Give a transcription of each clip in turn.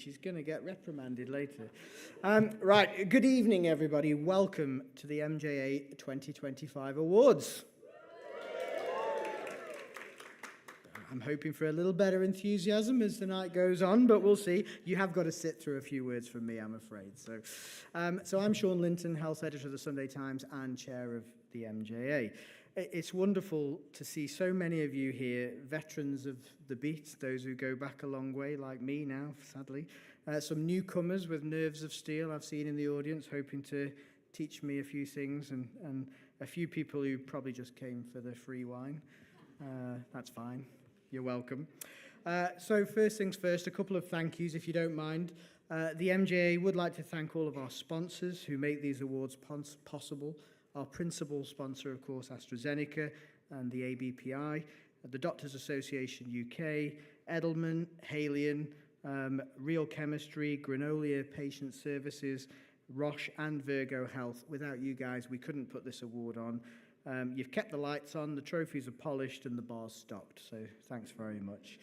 She's going to get reprimanded later. Right, good evening, everybody. Welcome to the MJA 2025 Awards. I'm hoping for a little better enthusiasm as the night goes on, but we'll see. You have got to sit through a few words from me, I'm afraid. So I'm Sean Linton, Health Editor of the Sunday Times and Chair of the MJA. It's wonderful to see so many of you here, veterans of the beat, those who go back a long way, like me now, sadly. Some newcomers with nerves of steel I've seen in the audience, hoping to teach me a few things, and a few people who probably just came for the free wine. That's fine. You're welcome. So first things first, a couple of thank yous, if you don't mind. The MJA would like to thank all of our sponsors who make these awards possible. Our principal sponsor, of course, AstraZeneca and the ABPI, the Doctors Association UK, Edelman, Haleon, Real Chemistry, Granolia Patient Services, Roche and Virgo Health. Without you guys, we couldn't put this award on. You've kept the lights on, the trophies are polished, and the bar's stocked, so thanks very much.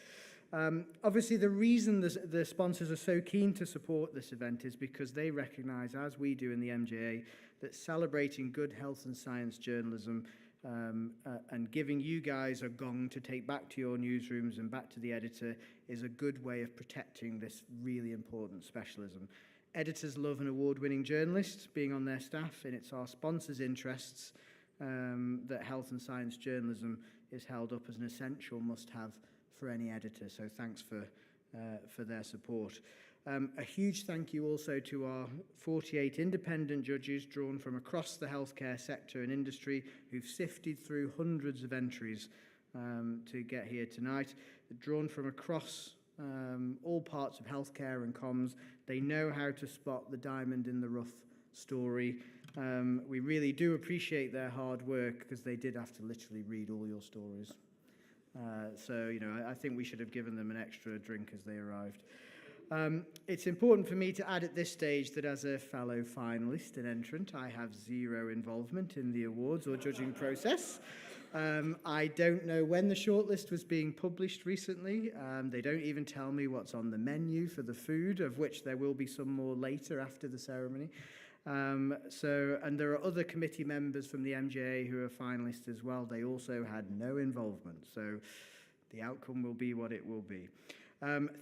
Obviously, the reason the sponsors are so keen to support this event is because they recognise, as we do in the MJA, that celebrating good health and science journalism and giving you guys a gong to take back to your newsrooms and back to the editor is a good way of protecting this really important specialism. Editors love an award-winning journalist being on their staff, and it's our sponsors' interests that health and science journalism is held up as an essential must-have for any editor. So thanks for their support. A huge thank you also to our 48 independent judges drawn from across the healthcare sector and industry who've sifted through hundreds of entries to get here tonight. Drawn from across all parts of healthcare and comms. They know how to spot the diamond in the rough story. We really do appreciate their hard work because they did have to literally read all your stories. So, I think we should have given them an extra drink as they arrived. It's important for me to add at this stage that as a fellow finalist and entrant, I have zero involvement in the awards or judging process. I don't know when the shortlist was being published recently. They don't even tell me what's on the menu for the food, of which there will be some more later after the ceremony. And there are other committee members from the MJA who are finalists as well. They also had no involvement. So the outcome will be what it will be.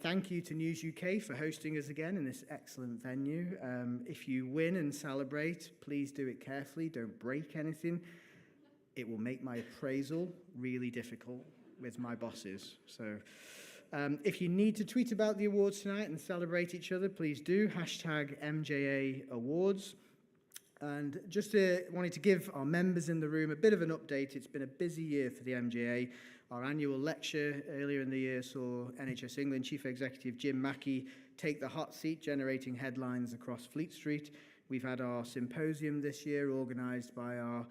Thank you to News UK for hosting us again in this excellent venue. If you win and celebrate, please do it carefully. Don't break anything. It will make my appraisal really difficult with my bosses. So if you need to tweet about the awards tonight and celebrate each other, please do. Hashtag MJA Awards. And just wanted to give our members in the room a bit of an update. It's been a busy year for the MJA. Our annual lecture earlier in the year saw NHS England Chief Executive Jim Mackey take the hot seat, generating headlines across Fleet Street. We've had our symposium this year, organised by our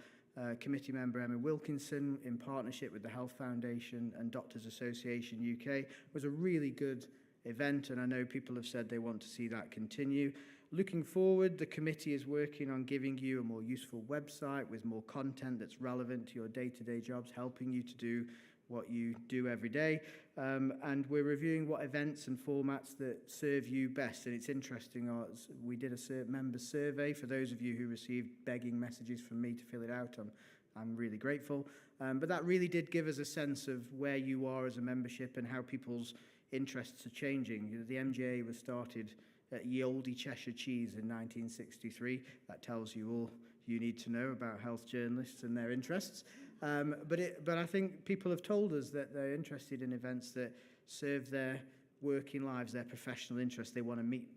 committee member Emma Wilkinson in partnership with the Health Foundation and Doctors Association UK. It was a really good event, and I know people have said they want to see that continue. Looking forward, the committee is working on giving you a more useful website with more content that's relevant to your day-to-day jobs, helping you to do what you do every day. And we're reviewing what events and formats that serve you best. And it's interesting, we did a members survey for those of you who received begging messages from me to fill it out. I'm really grateful. But that really did give us a sense of where you are as a membership and how people's interests are changing. The MJA was started at Ye Olde Cheshire Cheese in 1963. That tells you all you need to know about health journalists and their interests. But I think people have told us that they're interested in events that serve their working lives, their professional interests. They want to meet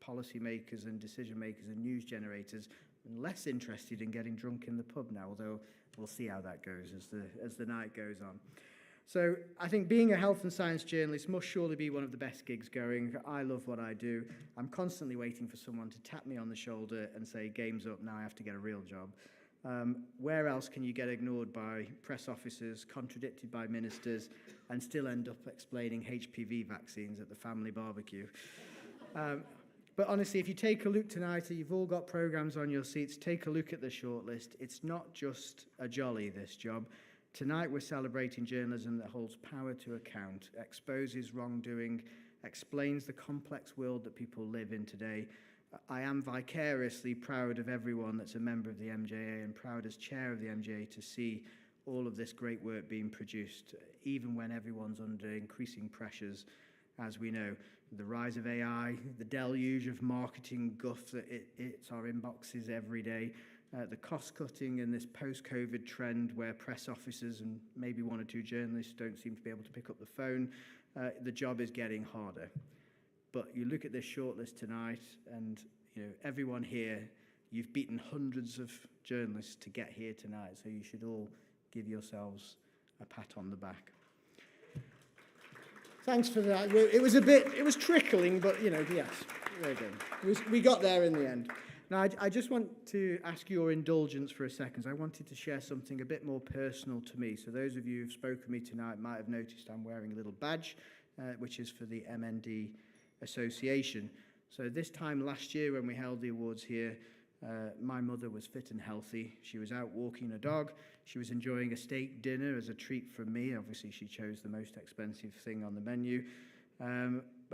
policymakers and decision makers and news generators, and less interested in getting drunk in the pub now, although we'll see how that goes as the night goes on. So I think being a health and science journalist must surely be one of the best gigs going. I love what I do. I'm constantly waiting for someone to tap me on the shoulder and say, game's up, now I have to get a real job. Where else can you get ignored by press officers, contradicted by ministers, and still end up explaining HPV vaccines at the family barbecue? But honestly, if you take a look tonight, you've all got programmes on your seats, take a look at the shortlist. It's not just a jolly, this job. Tonight we're celebrating journalism that holds power to account, exposes wrongdoing, explains the complex world that people live in today. I am vicariously proud of everyone that's a member of the MJA and proud as chair of the MJA to see all of this great work being produced, even when everyone's under increasing pressures, as we know. The rise of AI, the deluge of marketing guff that hits our inboxes every day, the cost-cutting and this post-COVID trend where press officers and maybe one or two journalists don't seem to be able to pick up the phone, the job is getting harder. But you look at this shortlist tonight and everyone here, you've beaten hundreds of journalists to get here tonight, so you should all give yourselves a pat on the back. Thanks for that. It was trickling, but yes, there you go. We got there in the end. Now, I just want to ask your indulgence for a second. I wanted to share something a bit more personal to me. So those of you who've spoken to me tonight might have noticed I'm wearing a little badge, which is for the MND Association. So this time last year when we held the awards here, my mother was fit and healthy. She was out walking a dog. She was enjoying a steak dinner as a treat from me. Obviously, she chose the most expensive thing on the menu.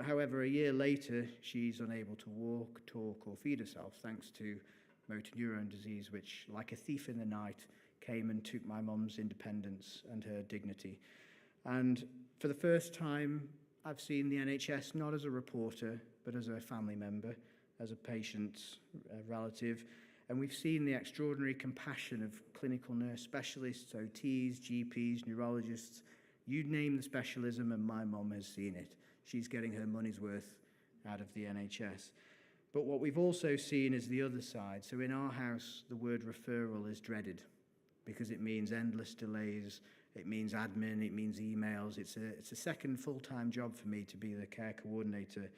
However, a year later, she's unable to walk, talk, or feed herself, thanks to motor neurone disease, which, like a thief in the night, came and took my mum's independence and her dignity. And for the first time, I've seen the NHS not as a reporter, but as a family member, as a patient's relative. And we've seen the extraordinary compassion of clinical nurse specialists, OTs, GPs, neurologists. You name the specialism, and my mum has seen it. She's getting her money's worth out of the NHS. But what we've also seen is the other side. So in our house, the word referral is dreaded because it means endless delays, it means admin, it means emails. It's a second full-time job for me to be the care coordinator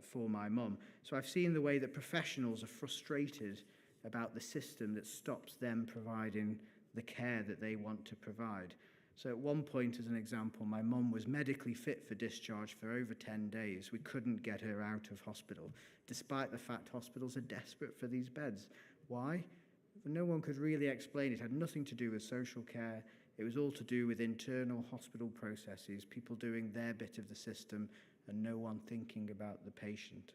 for my mum. So I've seen the way that professionals are frustrated about the system that stops them providing the care that they want to provide. So at one point, as an example, my mum was medically fit for discharge for over 10 days. We couldn't get her out of hospital, despite the fact hospitals are desperate for these beds. Why? No one could really explain it. It had nothing to do with social care. It was all to do with internal hospital processes, people doing their bit of the system and no one thinking about the patient.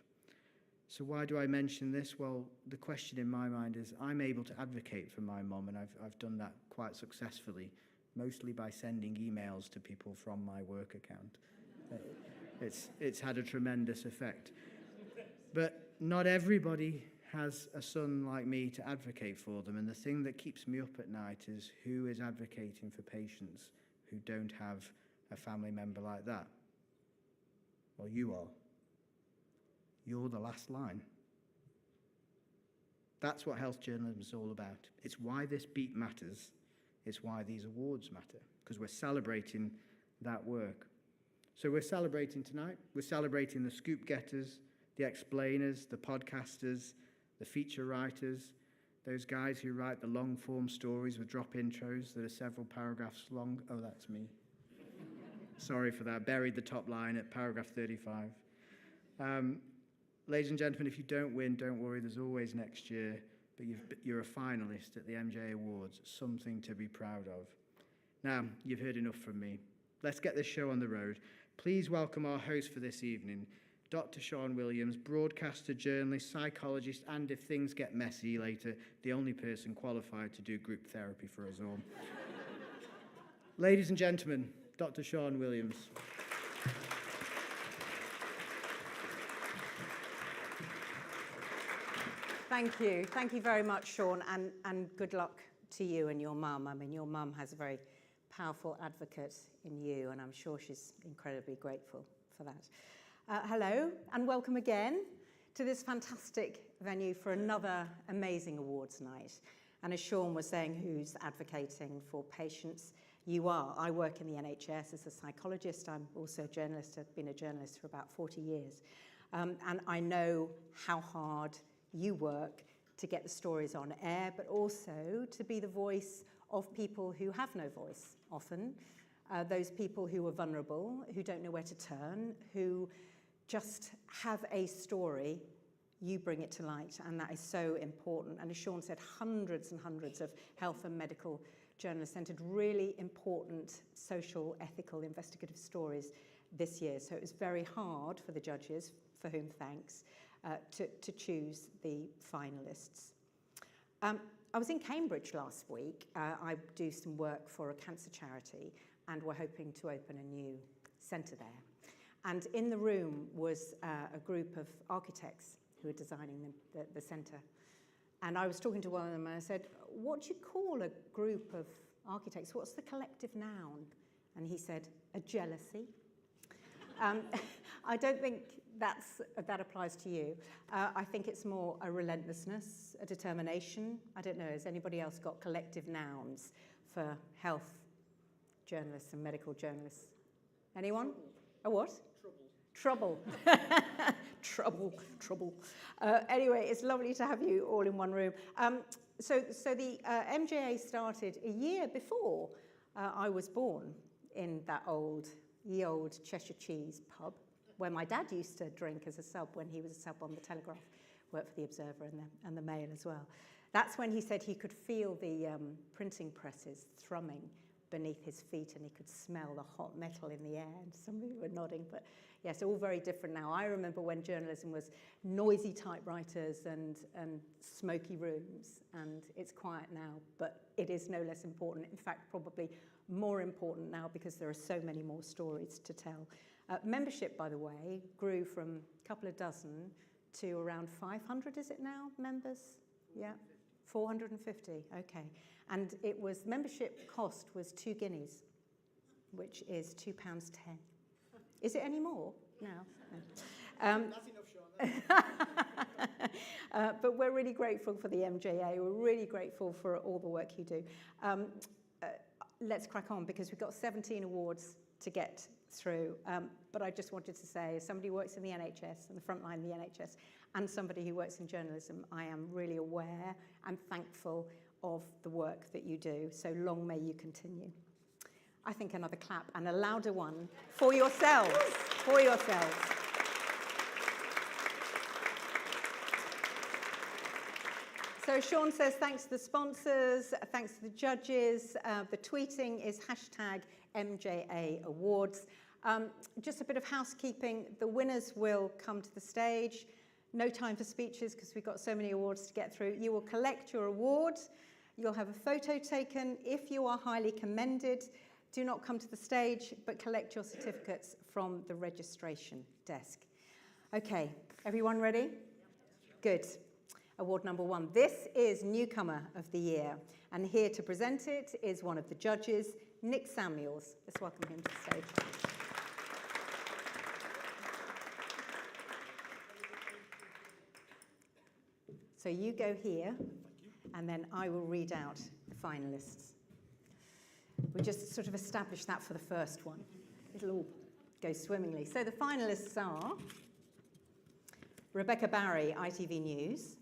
So why do I mention this? Well, the question in my mind is I'm able to advocate for my mum, and I've done that quite successfully, mostly by sending emails to people from my work account. It's had a tremendous effect. But not everybody has a son like me to advocate for them, and the thing that keeps me up at night is who is advocating for patients who don't have a family member like that? Well, you are. You're the last line. That's what health journalism is all about. It's why this beat matters. It's why these awards matter, because we're celebrating that work. So we're celebrating tonight. We're celebrating the scoop getters, the explainers, the podcasters, the feature writers, those guys who write the long-form stories with drop intros that are several paragraphs long. Oh, that's me. Sorry for that. Buried the top line at paragraph 35. Ladies and gentlemen, if you don't win, don't worry. There's always next year. But you're a finalist at the MJ Awards. Something to be proud of. Now, you've heard enough from me. Let's get this show on the road. Please welcome our host for this evening, Dr. Sian Williams, broadcaster, journalist, psychologist, and if things get messy later, the only person qualified to do group therapy for us all. Ladies and gentlemen, Dr. Sian Williams. Thank you. Thank you very much, Sean, and good luck to you and your mum. I mean, your mum has a very powerful advocate in you, and I'm sure she's incredibly grateful for that. Hello, and welcome again to this fantastic venue for another amazing awards night. And as Sean was saying, who's advocating for patients? You are. I work in the NHS as a psychologist. I'm also a journalist. I've been a journalist for about 40 years. And I know how hard you work to get the stories on air, but also to be the voice of people who have no voice often, those people who are vulnerable, who don't know where to turn, who just have a story. You bring it to light, and that is so important. And as Sean said, hundreds and hundreds of health and medical journalists entered really important social, ethical, investigative stories this year. So it was very hard for the judges, for whom thanks, to choose the finalists. I was in Cambridge last week. I do some work for a cancer charity, and we're hoping to open a new centre there. And in the room was a group of architects who were designing the centre. And I was talking to one of them and I said, what do you call a group of architects? What's the collective noun? And he said, a jealousy. I don't think that applies to you. I think it's more a relentlessness, a determination. I don't know, has anybody else got collective nouns for health journalists and medical journalists? Anyone? A what? Trouble. Trouble. Anyway, it's lovely to have you all in one room. So the MJA started a year before I was born in that ye old Cheshire Cheese pub where my dad used to drink as a sub when he was a sub on the Telegraph, worked for the Observer and the Mail as well. That's when he said he could feel the printing presses thrumming beneath his feet and he could smell the hot metal in the air. And some of you were nodding, but yes, all very different now. I remember when journalism was noisy typewriters and smoky rooms, and it's quiet now, but it is no less important. In fact, probably more important now because there are so many more stories to tell. Membership, by the way, grew from a couple of dozen to around 500, is it now, members? Yeah, 450, okay. And membership cost was 2 guineas, which is £2.10. Is it any more now? No. That's enough, Sean. But we're really grateful for the MJA. We're really grateful for all the work you do. Let's crack on because we've got 17 awards to get through. But I just wanted to say, as somebody who works in the NHS, in the front line of the NHS, and somebody who works in journalism, I am really aware and thankful of the work that you do. So long may you continue. I think another clap and a louder one for yourselves, for yourselves. So Sean says thanks to the sponsors, thanks to the judges. The tweeting is #MJA Awards. Just a bit of housekeeping. The winners will come to the stage. No time for speeches because we've got so many awards to get through. You will collect your award. You'll have a photo taken. If you are highly commended, do not come to the stage, but collect your certificates from the registration desk. Okay, everyone ready? Good. Award number 1. This is Newcomer of the Year. And here to present it is one of the judges, Nick Samuels. Let's welcome him to the stage. So you go here, and then I will read out the finalists. We just sort of established that for the first one. It'll all go swimmingly. So the finalists are Rebecca Barry, ITV News.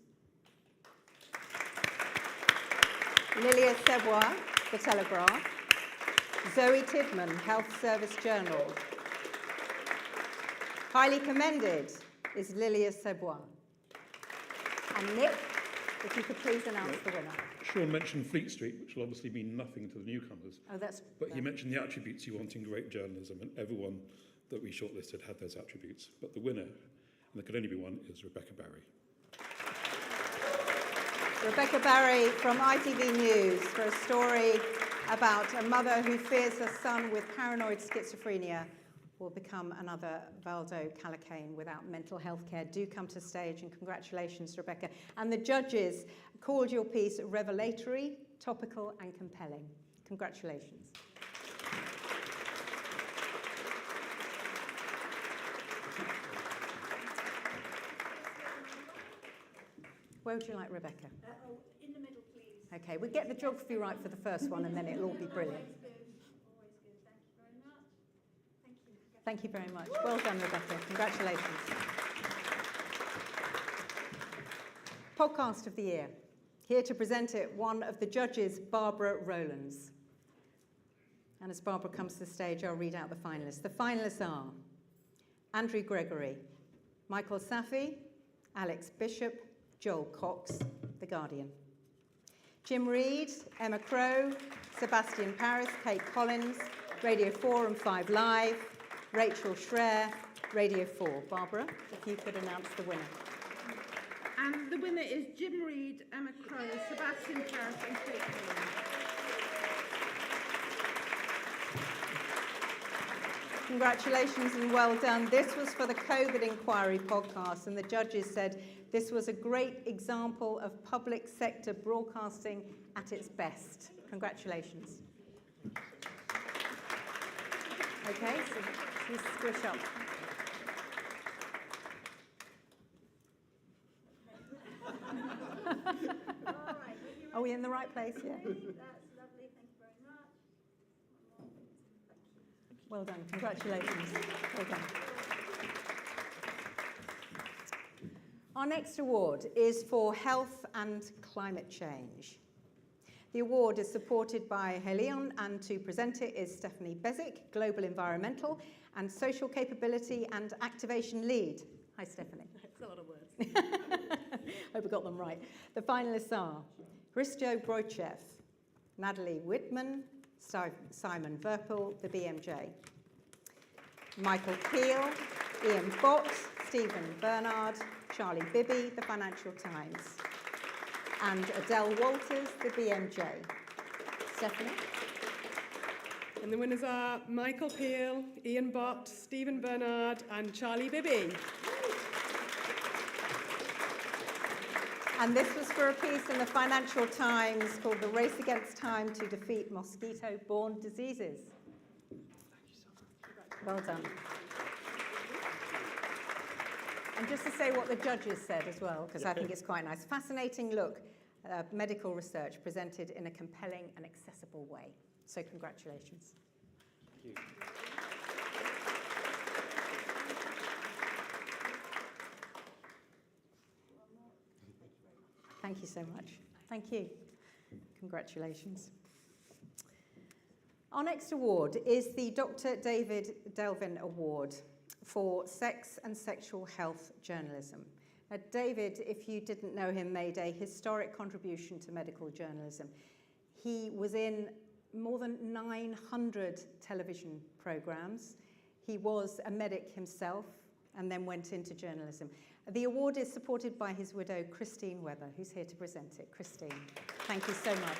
Lilia Sebois, The Telegraph. Zoe Tidman, Health Service Journal. Highly commended is Lilia Sebois. And Nick, if you could please announce the winner. Sean mentioned Fleet Street, which will obviously mean nothing to the newcomers. Oh, that's... But he mentioned the attributes you want in great journalism, and everyone that we shortlisted had those attributes. But the winner, and there could only be one, is Rebecca Barry. Rebecca Barry from ITV News for a story about a mother who fears her son with paranoid schizophrenia will become another Valdo Calacane without mental health care. Do come to stage, and congratulations, Rebecca. And the judges called your piece revelatory, topical, and compelling. Congratulations. Where would you like Rebecca? In the middle, please. Okay, we get the geography right for the first one, and then it'll all be brilliant. Always good. Thank you very much. Thank you. Thank you very much. Well done, Rebecca. Congratulations. Podcast of the Year. Here to present it, one of the judges, Barbara Rowlands. And as Barbara comes to the stage, I'll read out the finalists. The finalists are Andrew Gregory, Michael Safi, Alex Bishop, Joel Cox, The Guardian. Jim Reed, Emma Crow, Sebastian Paris, Kate Collins, Radio 4 and 5 Live, Rachel Schreier, Radio 4. Barbara, if you could announce the winner. And the winner is Jim Reed, Emma Crowe, Sebastian Paris and Kate Holland. Congratulations and well done. This was for the COVID Inquiry podcast, and the judges said this was a great example of public sector broadcasting at its best. Congratulations. Okay, so you squish up. Are we in the right place? Yeah. That's lovely. Thank you very much. Well done. Congratulations. Well done. Our next award is for health and climate change. The award is supported by Helion, and to present it is Stephanie Bezic, Global Environmental and Social Capability and Activation Lead. Hi, Stephanie. It's a lot of words. Hope we got them right. The finalists are Hristo Brojchev, Natalie Whitman, Simon Verpel, the BMJ, Michael Peel, Ian Bott, Stephen Bernard, Charlie Bibby, the Financial Times, and Adele Walters, the BMJ. Stephanie? And the winners are Michael Peel, Ian Bott, Stephen Bernard and Charlie Bibby. And this was for a piece in the Financial Times called The Race Against Time to Defeat Mosquito-Borne Diseases. Well done. And just to say what the judges said as well, because I think it's quite nice. Fascinating look at medical research presented in a compelling and accessible way. So congratulations. Thank you. Thank you so much. Thank you. Congratulations. Our next award is the Dr. David Delvin Award for Sex and Sexual Health Journalism. Now, David, if you didn't know him, made a historic contribution to medical journalism. He was in more than 900 television programs. He was a medic himself and then went into journalism. The award is supported by his widow, Christine Webber, who's here to present it. Christine, thank you so much.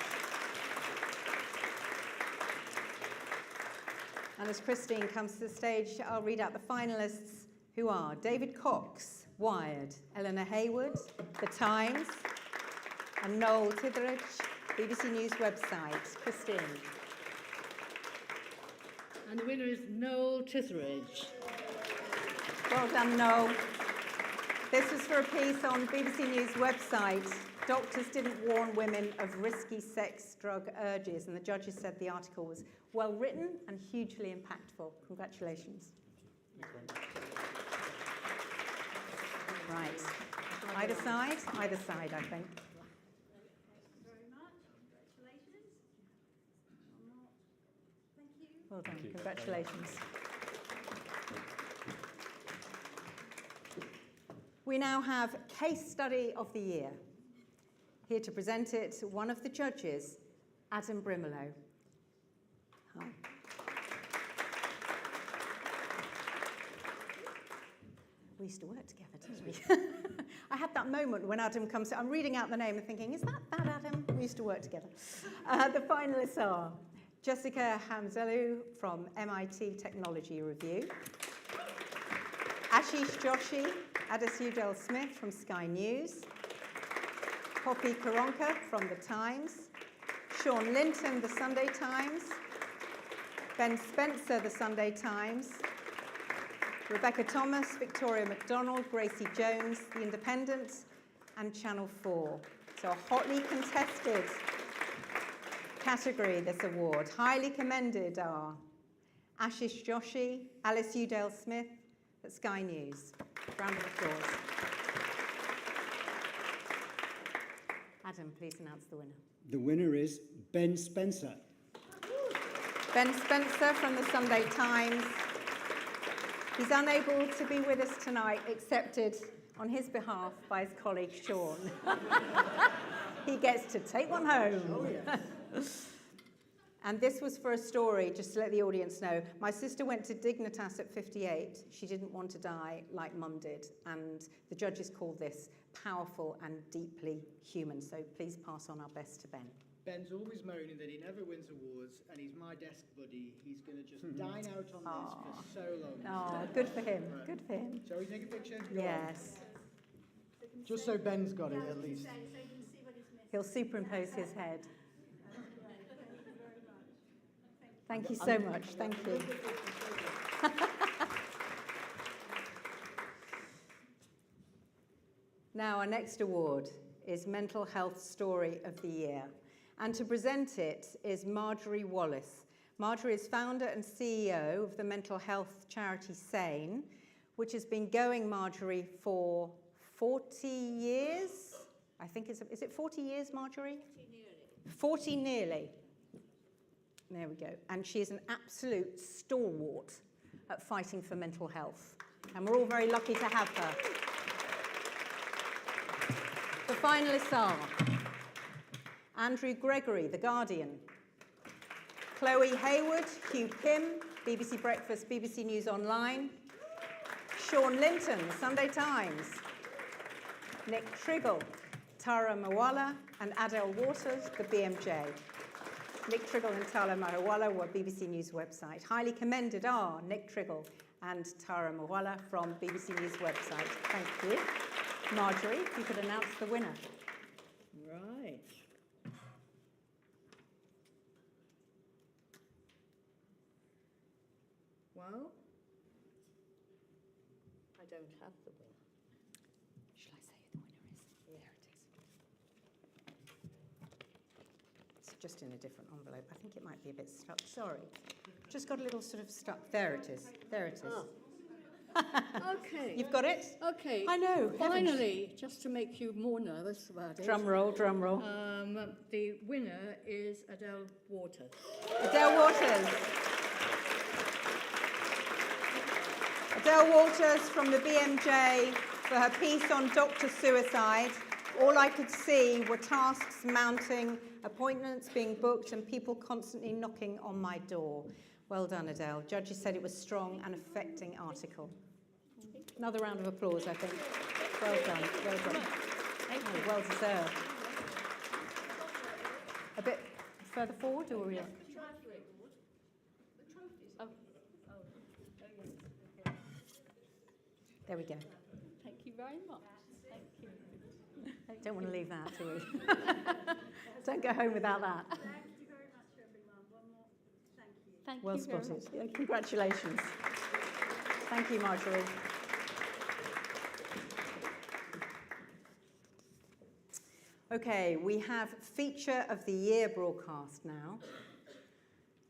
And as Christine comes to the stage, I'll read out the finalists, who are David Cox, Wired, Eleanor Hayward, The Times, and Noel Titheridge, BBC News website. Christine. And the winner is Noel Titheridge. Well done, Noel. This was for a piece on BBC News website. Doctors didn't warn women of risky sex drug urges, and the judges said the article was well written and hugely impactful. Congratulations. Right. Either side, I think. Thank you very much. Congratulations. Thank you. Well done. Thank you. Congratulations. We now have Case Study of the Year. Here to present it, one of the judges, Adam Brimelow. Hi. We used to work together, didn't we? I had that moment when Adam comes, I'm reading out the name and thinking, is that Adam? We used to work together. The finalists are Jessica Hamzelu from MIT Technology Review, Ashish Joshi, Adesudel Smith from Sky News, Poppy Karonka from The Times, Sean Linton, The Sunday Times, Ben Spencer, The Sunday Times, Rebecca Thomas, Victoria MacDonald, Gracie Jones, The Independent, and Channel 4. So a hotly contested category, this award. Highly commended are Ashish Joshi, Alice Udale Smith at Sky News. Round of applause. Adam, please announce the winner. The winner is Ben Spencer. Ben Spencer from the Sunday Times. He's unable to be with us tonight, accepted on his behalf by his colleague Sean. He gets to take one home. Oh, yes. And this was for a story, just to let the audience know. My sister went to Dignitas at 58. She didn't want to die like Mum did. And the judges called this powerful and deeply human. So please pass on our best to Ben. Ben's always moaning that he never wins awards, and he's my desk buddy. He's going to just dine out on this for so long. Oh, good for him. Good for him. Shall we take a picture? Go on. Yes. Just so Ben's got it, at least. He'll superimpose his head. Thank you so much. Thank you. Now, our next award is Mental Health Story of the Year. And to present it is Marjorie Wallace. Marjorie is founder and CEO of the mental health charity SANE, which has been going, Marjorie, for 40 years. I think is it 40 years, Marjorie? 40 nearly. There we go. And she is an absolute stalwart at fighting for mental health. And we're all very lucky to have her. The finalists are Andrew Gregory, The Guardian; Chloe Hayward, Hugh Kim, BBC Breakfast, BBC News Online; Sean Linton, Sunday Times; Nick Triggle, Tara Mawala, and Adele Waters, The BMJ. Nick Triggle and Tara Mawala were BBC News website. Highly commended are Nick Triggle and Tara Mawala from BBC News website. Thank you. Marjorie, if you could announce the winner. Right. Well, I don't have the winner. Shall I say who the winner is? There it is. It's just in a different envelope. I think it might be a bit stuck. Sorry. Just got a little sort of stuck. There it is. There it is. Oh. Okay. You've got it? Okay. I know. Finally, just to make you more nervous about it. Drum roll, drum roll. The winner is Adele Waters. Adele Waters. Adele Waters from the BMJ for her piece on doctor suicide. All I could see were tasks mounting, appointments being booked, and people constantly knocking on my door. Well done, Adele. Judges said it was a strong and affecting article. Another round of applause, I think. Well done, well done. Oh, well deserved. A bit further forward, or yeah? There we go. Thank you very much. Thank you. Don't want to leave that, do we? Don't go home without that. Thank you very much, everyone. One more thank you. Thank Well you very spotted. much. Yeah, congratulations. Thank you, Marjorie. Okay, we have Feature of the Year broadcast now.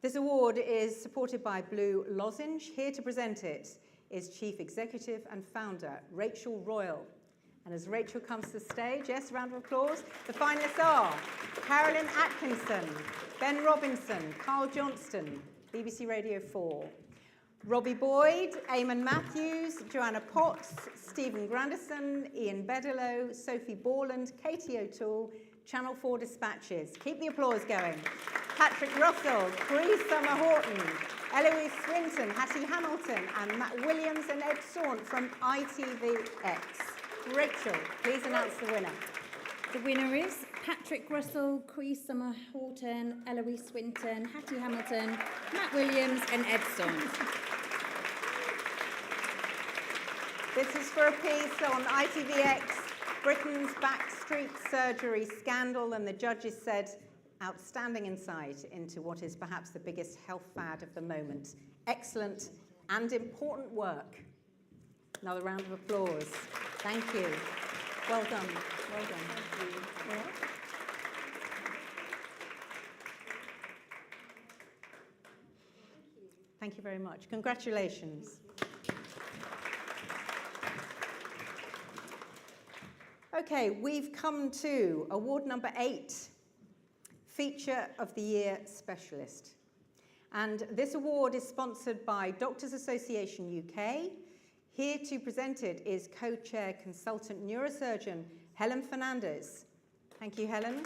This award is supported by Blue Lozenge. Here to present it is Chief Executive and Founder, Rachel Royal. And as Rachel comes to the stage, yes, round of applause, the finalists are Carolyn Atkinson, Ben Robinson, Carl Johnston, BBC Radio 4, Robbie Boyd, Eamon Matthews, Joanna Potts, Stephen Grandison, Ian Bedelow, Sophie Borland, Katie O'Toole, Channel 4 Dispatches. Keep the applause going. Patrick Russell, Bree Summer-Horton, Eloise Swinton, Hattie Hamilton, and Matt Williams and Ed Saunt from ITVX. Rachel, please announce the winner. The winner is Patrick Russell, Cree Summer-Horton, Eloise Swinton, Hattie Hamilton, Matt Williams, and Ed Saunt. This is for a piece on ITVX, Britain's backstreet surgery scandal, and the judges said, outstanding insight into what is perhaps the biggest health fad of the moment. Excellent and important work. Another round of applause. Thank you. Well done. Well done. Thank you. Yeah. Thank you very much. Congratulations. Okay, we've come to award number 8, Feature of the Year Specialist. And this award is sponsored by Doctors Association UK. Here to present it is co-chair consultant neurosurgeon Helen Fernandez. Thank you, Helen.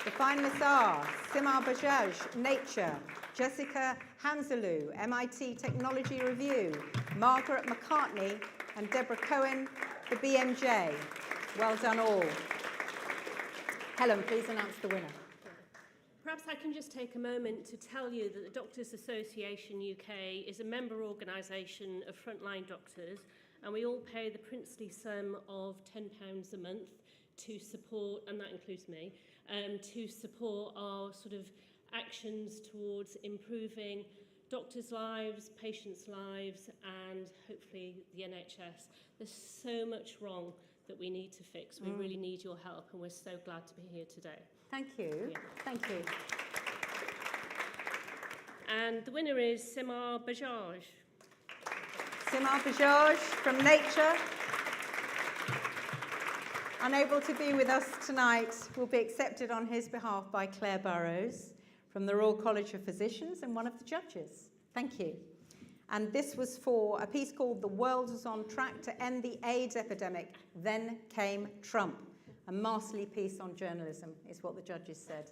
The finalists are Simar Bajaj, Nature, Jessica Hanselou, MIT Technology Review, Margaret McCartney, and Deborah Cohen, the BMJ. Well done all. Helen, please announce the winner. Perhaps I can just take a moment to tell you that the Doctors Association UK is a member organisation of frontline doctors, and we all pay the princely sum of £10 a month to support, and that includes me, to support our sort of actions towards improving doctors' lives, patients' lives, and hopefully the NHS. There's so much wrong that we need to fix. We really need your help, and we're so glad to be here today. Thank you. Yeah. Thank you. And the winner is Simar Bajaj. Simar Bajaj from Nature. Unable to be with us tonight, will be accepted on his behalf by Claire Burrows from the Royal College of Physicians and one of the judges. Thank you. And this was for a piece called "The World Was on Track to End the AIDS Epidemic, Then Came Trump." A masterly piece on journalism is what the judges said.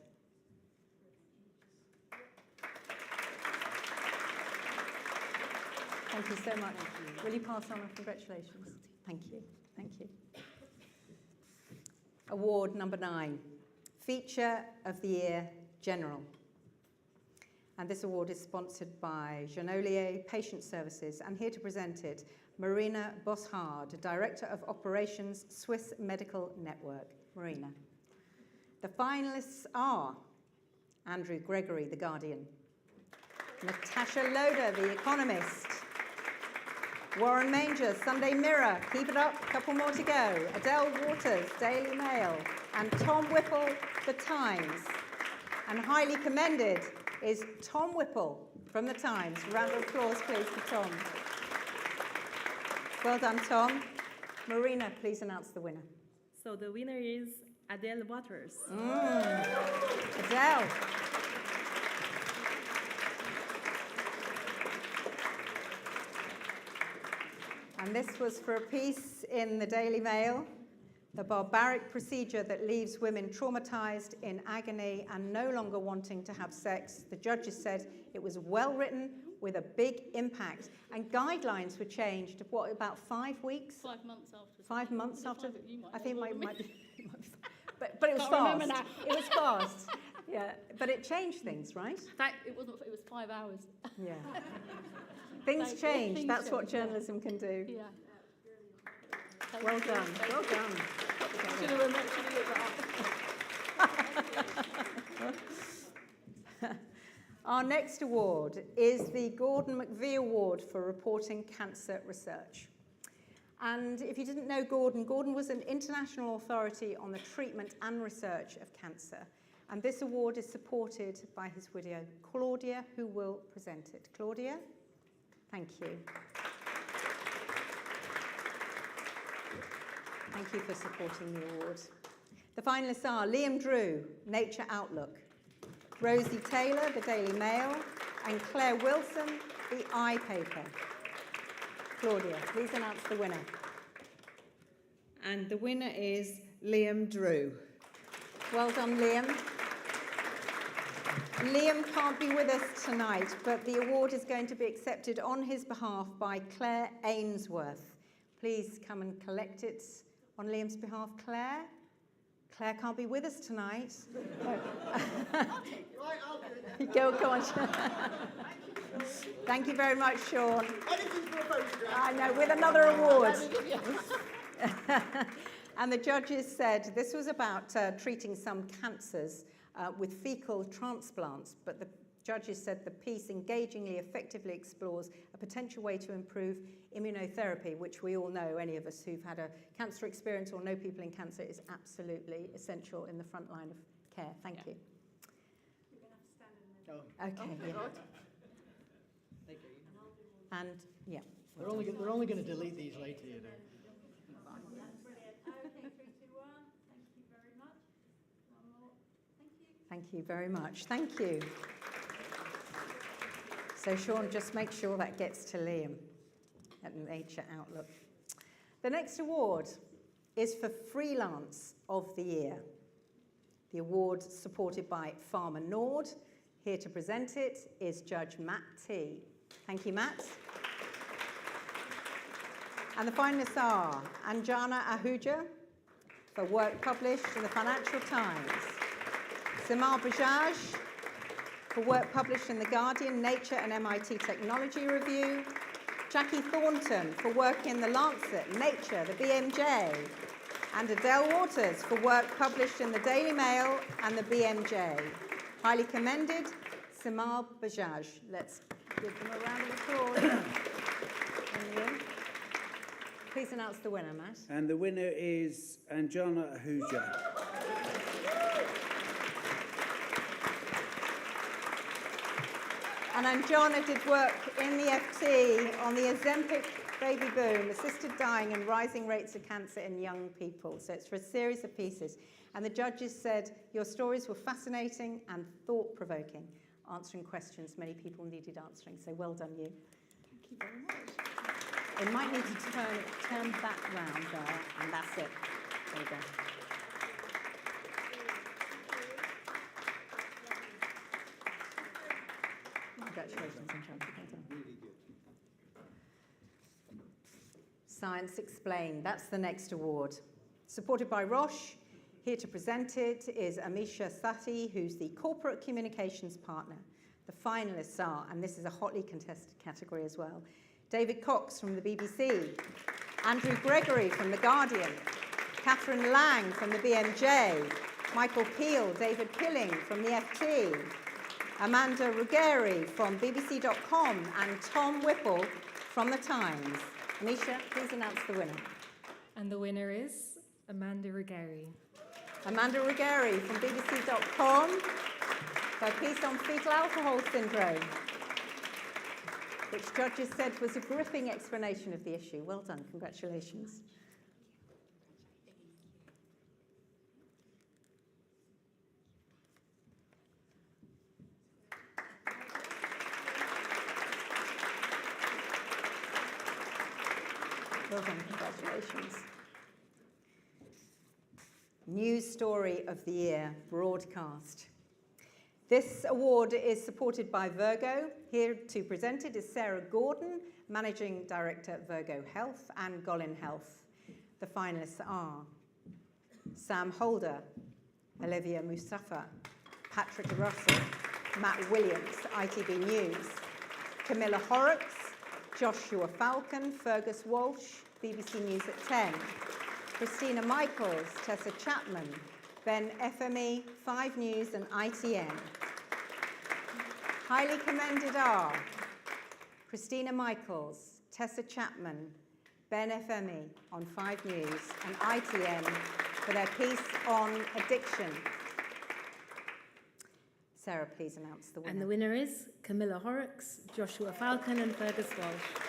Thank you so much. Will you pass on our congratulations? Thank you. Thank you. Award number 9, Feature of the Year General. And this award is sponsored by Genolier Patient Services, and here to present it, Marina Boshard, Director of Operations, Swiss Medical Network. Marina. The finalists are Andrew Gregory, The Guardian, Natasha Loder, The Economist, Warren Manger, Sunday Mirror, keep it up, couple more to go, Adele Waters, Daily Mail, and Tom Whipple, The Times. And highly commended is Tom Whipple from The Times. Round of applause, please, for Tom. Well done, Tom. Marina, please announce the winner. So the winner is Adele Waters. Adele. And this was for a piece in the Daily Mail, the barbaric procedure that leaves women traumatized, in agony, and no longer wanting to have sex. The judges said it was well written with a big impact. And guidelines were changed, what, about 5 weeks? 5 months after. 5 months after? I think it might be. But it was Can't remember fast. now. It was fast. Yeah, but it changed things, right? It wasn't. It was 5 hours. Yeah. Things Like, change. things That's what change, yeah. journalism can do. Yeah. Well done. Well done. Should have looked that up. Our next award is the Gordon McVie Award for Reporting Cancer Research. And if you didn't know Gordon was an international authority on the treatment and research of cancer. And this award is supported by his widow, Claudia, who will present it. Claudia, thank you. Thank you for supporting the award. The finalists are Liam Drew, Nature Outlook, Rosie Taylor, The Daily Mail, and Claire Wilson, The Eye Paper. Claudia, please announce the winner. And the winner is Liam Drew. Well done, Liam. Liam can't be with us tonight, but the award is going to be accepted on his behalf by Claire Ainsworth. Please come and collect it on Liam's behalf. Claire? Claire can't be with us tonight. Go on. Thank you very much, Sean. I know, with another award. And the judges said this was about treating some cancers with fecal transplants, but the judges said the piece engagingly, effectively explores a potential way to improve immunotherapy, which we all know, any of us who've had a cancer experience or know people in cancer, is absolutely essential in the front line of care. Thank you. You're going to have to stand in a minute. Okay, yeah. Thank you. And, yeah. They're only going to delete these later, you know. That's brilliant. Okay, 3, 2, 1. Thank you very much. One more. Thank you. Thank you very much. Thank you. So, Sean, just make sure that gets to Liam at Nature Outlook. The next award is for Freelance of the Year. The award, supported by Farmer Nord. Here to present it is Judge Matt T. Thank you, Matt. And the finalists are Anjana Ahuja for work published in the Financial Times, Simar Bajaj for work published in The Guardian, Nature and MIT Technology Review, Jackie Thornton for work in The Lancet, Nature, the BMJ, and Adele Waters for work published in the Daily Mail and the BMJ. Highly commended, Simar Bajaj. Let's give them a round of applause. Please announce the winner, Matt. And the winner is Anjana Ahuja. And Anjana did work in the FT on the Ozempic baby boom, assisted dying and rising rates of cancer in young people. So it's for a series of pieces. And the judges said, your stories were fascinating and thought-provoking, answering questions many people needed answering. So well done, you. Thank you very much. It might need to turn that round there, and that's it. There you go. Congratulations, Enchanted. Well done. Really good. Science Explained. That's the next award. Supported by Roche. Here to present it is Amisha Sati, who's the Corporate Communications Partner. The finalists are, and this is a hotly contested category as well, David Cox from the BBC, Andrew Gregory from The Guardian, Catherine Lang from the BMJ, Michael Peel, David Pilling from the FT, Amanda Ruggieri from BBC.com, and Tom Whipple from The Times. Amisha, please announce the winner. And the winner is Amanda Ruggieri. Amanda Ruggieri from BBC.com for a piece on fetal alcohol syndrome, which judges said was a gripping explanation of the issue. Well done, congratulations. Well done, congratulations. News Story of the Year, broadcast. This award is supported by Virgo. Here to present it is Sarah Gordon, Managing Director, Virgo Health and Golin Health. The finalists are Sam Holder, Olivia Mustafa, Patrick Russell, Matt Williams, ITV News, Camilla Horrocks, Joshua Falcon, Fergus Walsh, BBC News at 10, Christina Michaels, Tessa Chapman, Ben FME, 5 News and ITN. Highly commended are Christina Michaels, Tessa Chapman, Ben FME on 5 News and ITN for their piece on addiction. Sarah, please announce the winner. And the winner is Camilla Horrocks, Joshua Falcon and Fergus Walsh.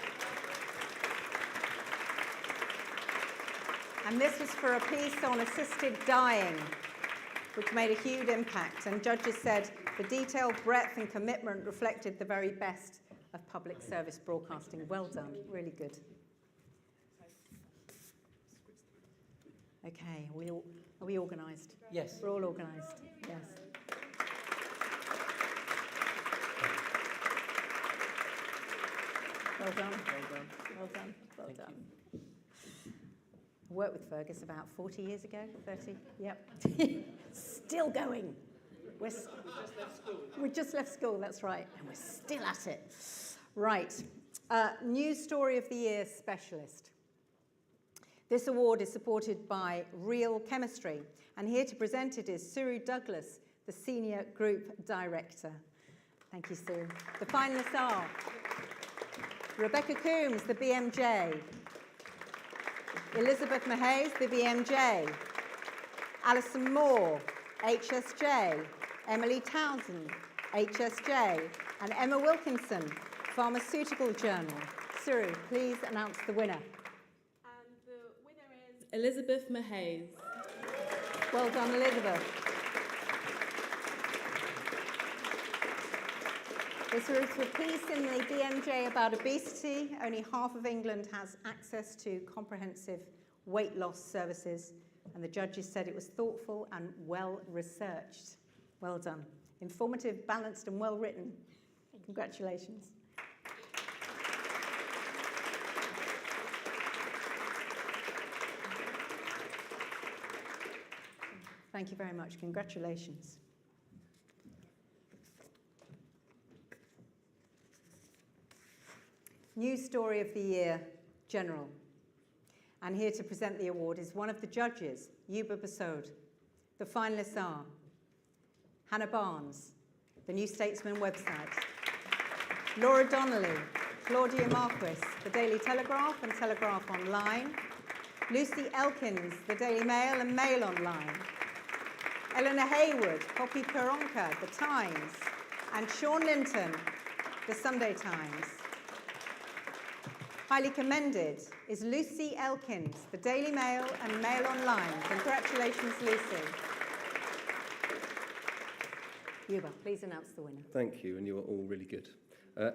And this was for a piece on assisted dying, which made a huge impact. And judges said the detail, breadth and commitment reflected the very best of public service broadcasting. Well done, really good. Okay, are we organised? Yes. We're all organised, yes. Well done. Well done. Well done. I worked with Fergus about 40 years ago, 30, yep. Still going. We just left school, that's right, and we're still at it. Right, News Story of the Year Specialist. This award is supported by Real Chemistry, and here to present it is Suru Douglas, the Senior Group Director. Thank you, Sue. The finalists are Rebecca Coombs, the BMJ, Elizabeth Mahays, the BMJ, Alison Moore, HSJ, Emily Townsend, HSJ, and Emma Wilkinson, Pharmaceutical Journal. Suru, please announce the winner. And the winner is Elizabeth Mahays. Well done, Elizabeth. This was a piece in the BMJ about obesity. Only half of England has access to comprehensive weight loss services. and the judges said it was thoughtful and well researched. Well done. Informative, balanced, and well written. Congratulations. Thank you very much. Congratulations. News Story of the Year, General. And here to present the award is one of the judges, Yuba Basoud. The finalists are Hannah Barnes, The New Statesman website, Laura Donnelly, Claudia Marquis, The Daily Telegraph and Telegraph Online, Lucy Elkins, The Daily Mail and Mail Online, Eleanor Hayward, Poppy Peronka, The Times, and Sean Linton, The Sunday Times. Highly commended is Lucy Elkins, The Daily Mail and Mail Online. Congratulations, Lucy. Yuba, please announce the winner. Thank you, and you are all really good.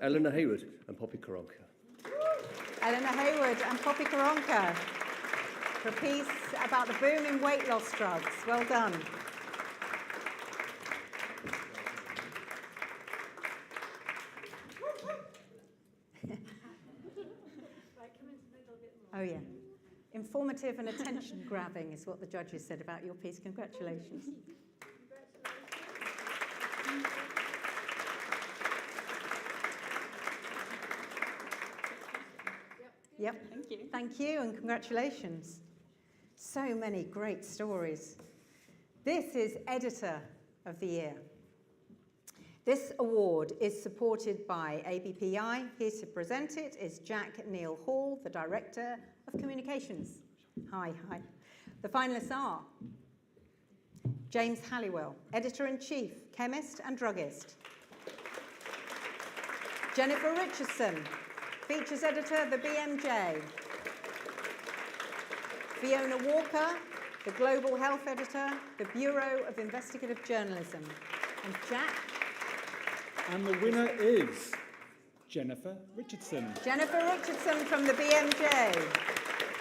Eleanor Hayward and Poppy Karonka. Eleanor Hayward and Poppy Karonka for a piece about the boom in weight loss drugs. Well done. Oh, yeah. Informative and attention-grabbing is what the judges said about your piece. Congratulations. Yep. Thank you. Thank you and congratulations. So many great stories. This is Editor of the Year. This award is supported by ABPI. Here to present it is Jack Neil Hall, the Director of Communications. Hi. The finalists are James Halliwell, Editor-in-Chief, Chemist and Druggist. Jennifer Richardson, Features Editor, the BMJ. Fiona Walker, the Global Health Editor, the Bureau of Investigative Journalism. And Jack. And the winner is Jennifer Richardson. Jennifer Richardson from the BMJ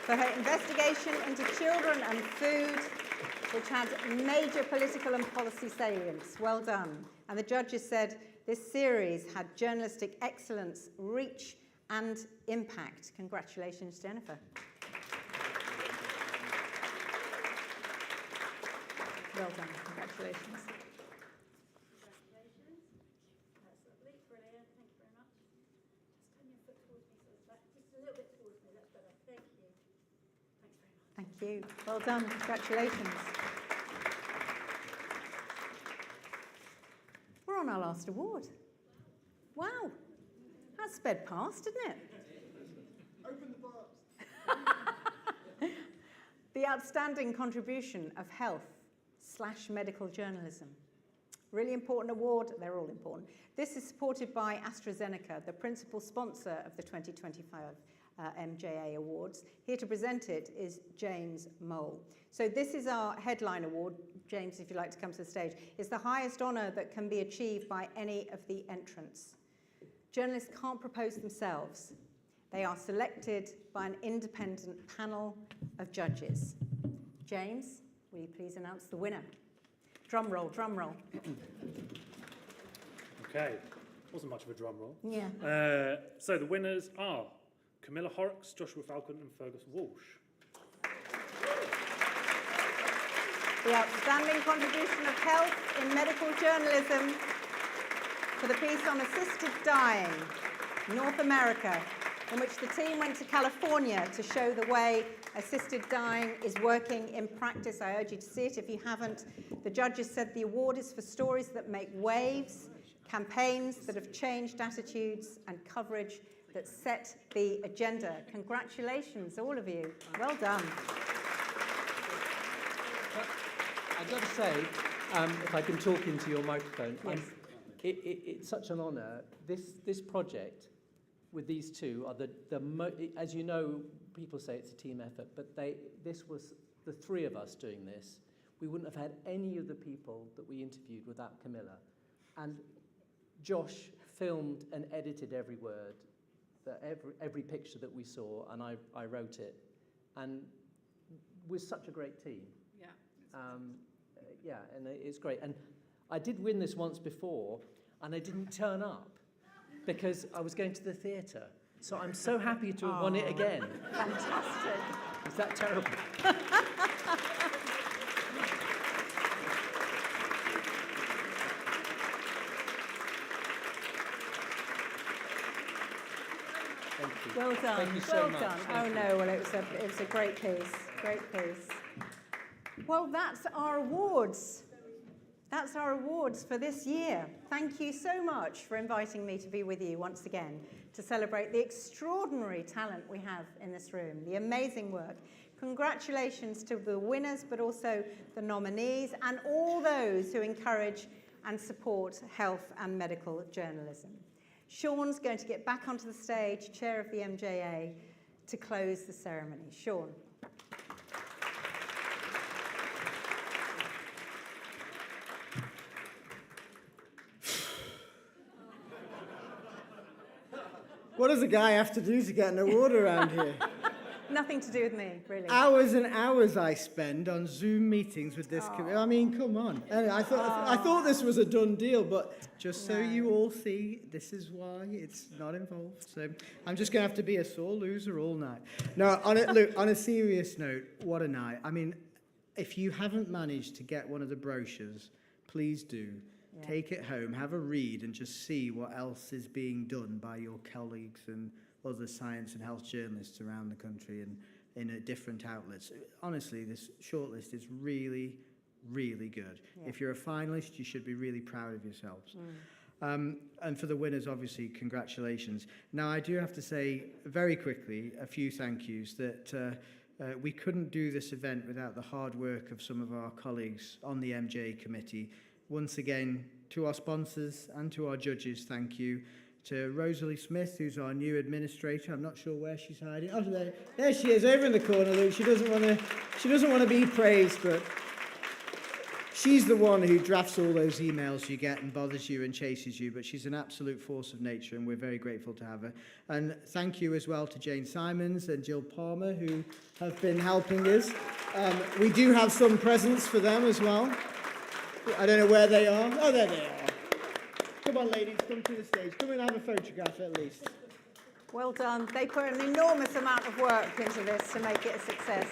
for her investigation into children and food, which had major political and policy salience. Well done. And the judges said this series had journalistic excellence, reach, and impact. Congratulations, Jennifer. Well done. Congratulations. Thank you. Well done. Congratulations. We're on our last award. Wow. That sped past, didn't it? Open the books. The Outstanding Contribution of Health/Medical Journalism. Really important award. They're all important. This is supported by AstraZeneca, the principal sponsor of the 2025 MJA Awards. Here to present it is James Mole. So this is our headline award. James, if you'd like to come to the stage. It's the highest honour that can be achieved by any of the entrants. Journalists can't propose themselves. They are selected by an independent panel of judges. James, will you please announce the winner? Drum roll, drum roll. Okay, wasn't much of a drum roll. Yeah. So the winners are Camilla Horrocks, Joshua Falcon and Fergus Walsh. The Outstanding Contribution of Health in Medical Journalism for the piece on assisted dying, North America, in which the team went to California to show the way assisted dying is working in practice. I urge you to see it if you haven't. The judges said the award is for stories that make waves, campaigns that have changed attitudes, and coverage that set the agenda. Congratulations, all of you. Well done. I've got to say, if I can talk into your microphone, Yes. It's such an honour. This project with these two are as you know, people say it's a team effort, but this was the three of us doing this. We wouldn't have had any of the people that we interviewed without Camilla. And Josh filmed and edited every word, every picture that we saw, and I wrote it. And we're such a great team. Yeah, and it's great. And I did win this once before, and I didn't turn up because I was going to the theatre. So I'm so happy to have won it again. Fantastic. Is that terrible? Thank you. Well done. Thank you so well much. done. Thank you. No, well, it was a great piece. Great piece. Well, that's our awards. That's our awards for this year. Thank you so much for inviting me to be with you once again to celebrate the extraordinary talent we have in this room, the amazing work. Congratulations to the winners, but also the nominees and all those who encourage and support health and medical journalism. Sean's going to get back onto the stage, chair of the MJA, to close the ceremony. Sean. What does a guy have to do to get an award around here? Nothing to do with me, really. Hours and hours I spend on Zoom meetings with this committee. I mean, come on. Anyway, I thought this was a done deal, but just so you all see, this is why it's not involved. So I'm just going to have to be a sore loser all night. No, look, on a serious note, what a night. I mean, if you haven't managed to get one of the brochures, please do. Yeah. Take it home, have a read, and just see what else is being done by your colleagues and other science and health journalists around the country and in different outlets. Honestly, this shortlist is really, really good. Yeah. If you're a finalist, you should be really proud of yourselves. And for the winners, obviously, congratulations. Now, I do have to say very quickly a few thank yous that we couldn't do this event without the hard work of some of our colleagues on the MJ committee. Once again, to our sponsors and to our judges, thank you. To Rosalie Smith, who's our new administrator. I'm not sure where she's hiding. Oh, there she is, over in the corner, Luke. She doesn't want to be praised, but she's the one who drafts all those emails you get and bothers you and chases you, but she's an absolute force of nature, and we're very grateful to have her. And thank you as well to Jane Simons and Jill Palmer, who have been helping us. We do have some presents for them as well. I don't know where they are. Oh, there they are. Come on, ladies, come to the stage. Come and have a photograph at least. Well done. They put an enormous amount of work into this to make it a success.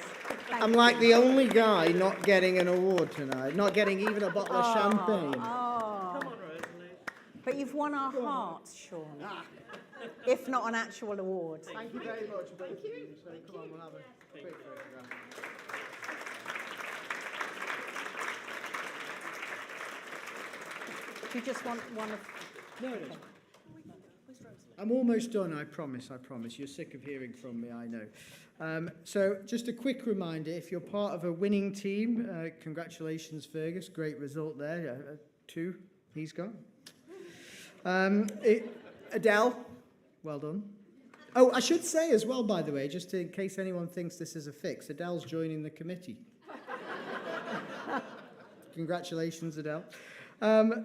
I'm like the only guy not getting an award tonight, not getting even a bottle of champagne. Come on, Rosalie. But you've won our hearts, Sean. If not an actual award. Thank you very much. Thank you. So come on, we'll have a quick photograph. Do you just want one of... No, no. I'm almost done, I promise. You're sick of hearing from me, I know. So just a quick reminder, if you're part of a winning team, congratulations, Fergus. Great result there. 2, he's gone. Adele, well done. Oh, I should say as well, by the way, just in case anyone thinks this is a fix, Adele's joining the committee. Congratulations, Adele.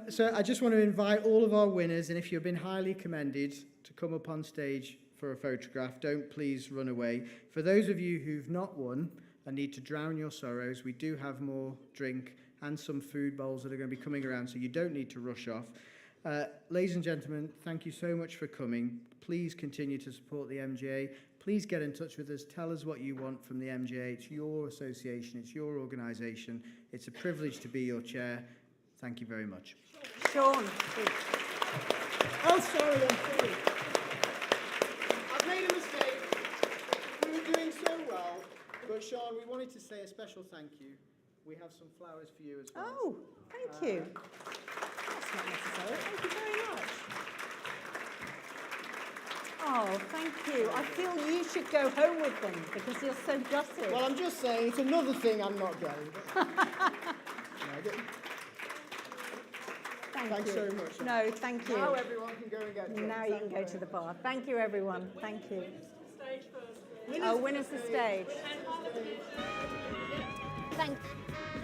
So I just want to invite all of our winners, and if you've been highly commended, to come up on stage for a photograph. Don't please run away. For those of you who've not won and need to drown your sorrows, we do have more drink and some food bowls that are going to be coming around, so you don't need to rush off. Ladies and gentlemen, thank you so much for coming. Please continue to support the MJA. Please get in touch with us. Tell us what you want from the MJA. It's your association. It's your organisation. It's a privilege to be your chair. Thank you very much. Sean. Oh, sorry, I'm sorry. I've made a mistake. We were doing so well, but Sean, we wanted to say a special thank you. We have some flowers for you as well. Oh, thank you. That's not necessary. Thank you very much. Oh, thank you. I feel you should go home with them because you're so gutted. Well, I'm just saying, it's another thing I'm not getting. Thanks so much. No, thank you. Now everyone can go and get drunk. Now you can go to the bar. Thank you, everyone. Thank you. Oh, winners the stage. Thank you.